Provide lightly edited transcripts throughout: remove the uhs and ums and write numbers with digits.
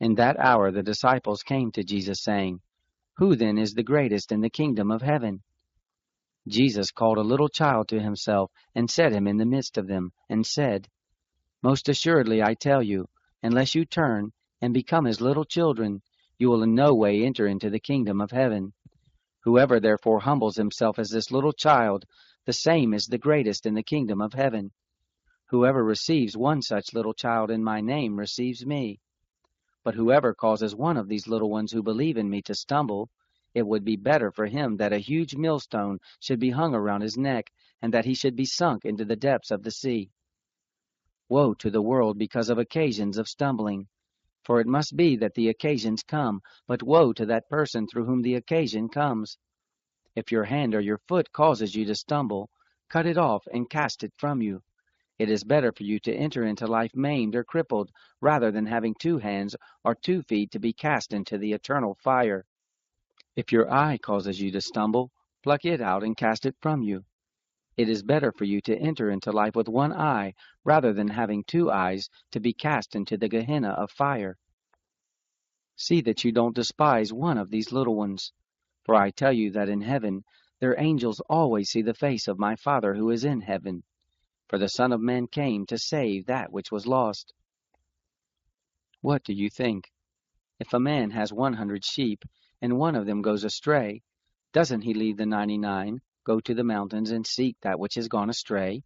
In that hour the disciples came to Jesus, saying, Who then is the greatest in the kingdom of heaven? Jesus called a little child to himself, and set him in the midst of them, and said, Most assuredly I tell you, unless you turn and become as little children, you will in no way enter into the kingdom of heaven. Whoever therefore humbles himself as this little child, the same is the greatest in the kingdom of heaven. Whoever receives one such little child in my name receives me. But whoever causes one of these little ones who believe in me to stumble, it would be better for him that a huge millstone should be hung around his neck, and that he should be sunk into the depths of the sea. Woe to the world because of occasions of stumbling! For it must be that the occasions come, but woe to that person through whom the occasion comes. If your hand or your foot causes you to stumble, cut it off and cast it from you. It is better for you to enter into life maimed or crippled, rather than having 2 hands or 2 feet to be cast into the eternal fire. If your eye causes you to stumble, pluck it out and cast it from you. It is better for you to enter into life with 1 eye, rather than having 2 eyes to be cast into the Gehenna of fire. See that you don't despise one of these little ones. For I tell you that in heaven their angels always see the face of my Father who is in heaven. For the Son of Man came to save that which was lost. What do you think? If a man has 100 sheep, and one of them goes astray, doesn't he leave the 99, go to the mountains, and seek that which has gone astray?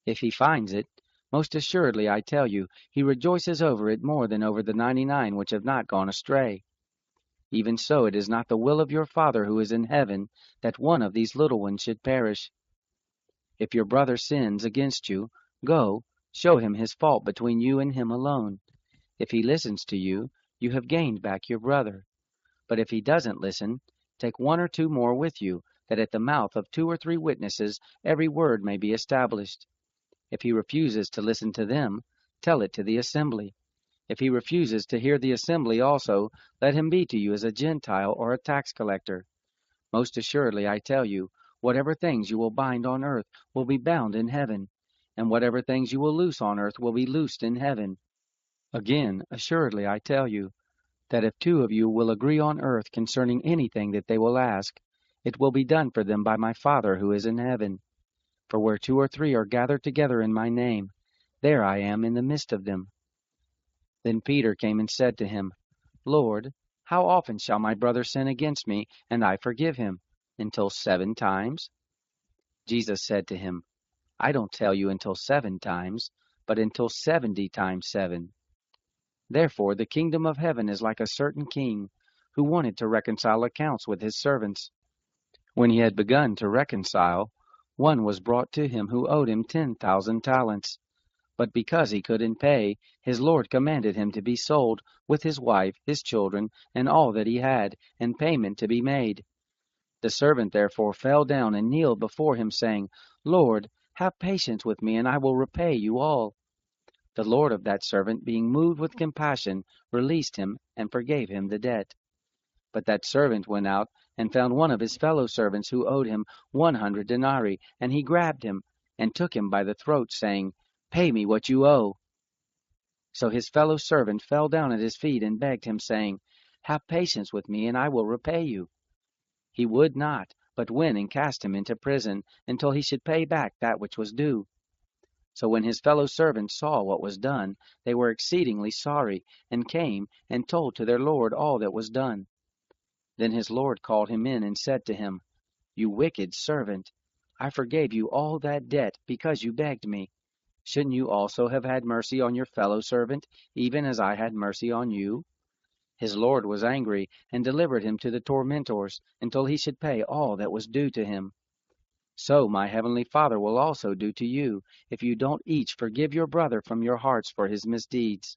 If he finds it, most assuredly I tell you, he rejoices over it more than over the 99 which have not gone astray. Even so it is not the will of your Father who is in heaven that one of these little ones should perish. If your brother sins against you, go, show him his fault between you and him alone. If he listens to you, you have gained back your brother. But if he doesn't listen, take 1 or 2 more with you, that at the mouth of 2 or 3 witnesses every word may be established. If he refuses to listen to them, tell it to the assembly. If he refuses to hear the assembly also, let him be to you as a Gentile or a tax collector. Most assuredly I tell you, whatever things you will bind on earth will be bound in heaven, and whatever things you will loose on earth will be loosed in heaven. Again, assuredly I tell you, that if 2 of you will agree on earth concerning anything that they will ask, it will be done for them by my Father who is in heaven. For where 2 or 3 are gathered together in my name, there I am in the midst of them. Then Peter came and said to him, Lord, how often shall my brother sin against me, and I forgive him? Until 7 times? Jesus said to him, I don't tell you until 7 times, but until 70 times 7. Therefore the kingdom of heaven is like a certain king, who wanted to reconcile accounts with his servants. When he had begun to reconcile, one was brought to him who owed him 10,000 talents. But because he couldn't pay, his Lord commanded him to be sold, with his wife, his children, and all that he had, and payment to be made. The servant therefore fell down and kneeled before him, saying, Lord, have patience with me, and I will repay you all. The Lord of that servant, being moved with compassion, released him, and forgave him the debt. But that servant went out, and found one of his fellow servants who owed him 100 denarii, and he grabbed him, and took him by the throat, saying, Pay me what you owe. So his fellow servant fell down at his feet and begged him, saying, Have patience with me, and I will repay you. He would not, but went and cast him into prison, until he should pay back that which was due. So when his fellow servants saw what was done, they were exceedingly sorry, and came and told to their Lord all that was done. Then his Lord called him in and said to him, You wicked servant, I forgave you all that debt because you begged me. Shouldn't you also have had mercy on your fellow servant, even as I had mercy on you? His Lord was angry, and delivered him to the tormentors, until he should pay all that was due to him. So my heavenly Father will also do to you, if you don't each forgive your brother from your hearts for his misdeeds.